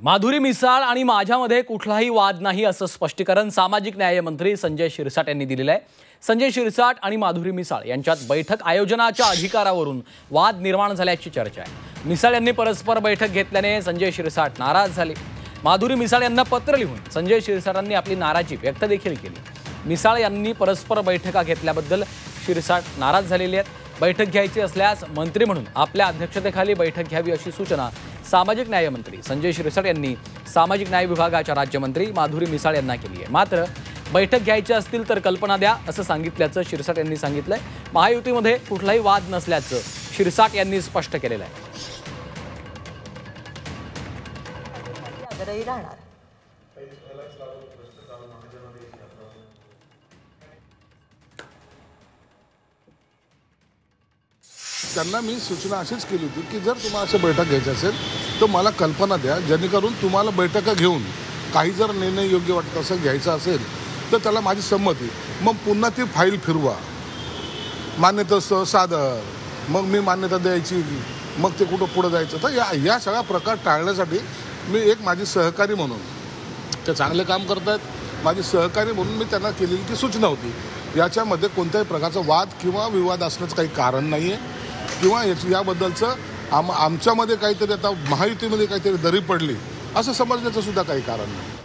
माधुरी मिसाळ आणि माझ्यामध्ये कुठलाही वाद नाही असं स्पष्टीकरण सामाजिक न्याय मंत्री संजय शिरसाट यांनी दिलेलं आहे। संजय शिरसाट आणि माधुरी मिसाळ यांच्यात बैठक आयोजनाच्या अधिकारावरून वाद निर्माण झाल्याची चर्चा आहे। मिसाळ यांनी परस्पर बैठक घेतल्याने संजय शिरसाट नाराज झाले। माधुरी मिसाळ यांना पत्र लिहून संजय शिरसाटांनी आपली नाराजी व्यक्त देखील केली। मिसाळ यांनी परस्पर बैठका घेतल्याबद्दल शिरसाट नाराज झालेले आहेत। बैठक घ्यायची असल्यास मंत्री म्हणून आपल्या अध्यक्षतेखाली बैठक घ्यावी अशी सूचना सामाजिक न्याय मंत्री संजय शिरसाट यांनी सामाजिक न्याय विभागाच्या राज्यमंत्री माधुरी मिसाळ यांना केली आहे। मात्र बैठक घ्यायची असतील तर कल्पना द्या असं सांगितल्याचं शिरसाट यांनी सांगितलंय। महायुतीमध्ये कुठलाही वाद नसल्याचं शिरसाट यांनी स्पष्ट केलेलं आहे। त्यांना मी सूचना अशीच केली होती की जर तुम्हाला असं बैठक घ्यायची असेल तर मला कल्पना द्या, जेणेकरून तुम्हाला बैठका घेऊन काही जर निर्णय योग्य वाटत असेल घ्यायचा असेल तर त्याला माझी संमती, मग पुन्हा ती फाईल फिरवा, मान्यता सादर, मग मी मान्यता द्यायची, मग ते कुठं पुढं जायचं। तर या सगळा प्रकार टाळण्यासाठी मी एक माझी सहकारी म्हणून, ते चांगले काम करत आहेत, माझी सहकारी म्हणून मी त्यांना केलेली ती सूचना होती। याच्यामध्ये कोणत्याही प्रकारचा वाद किंवा विवाद असण्याचं काही कारण नाही आहे किंवा याबद्दलचं आमच्यामध्ये काहीतरी आता महायुतीमध्ये काहीतरी दरी पडली असं समजण्याचं सुद्धा काही कारण नाही।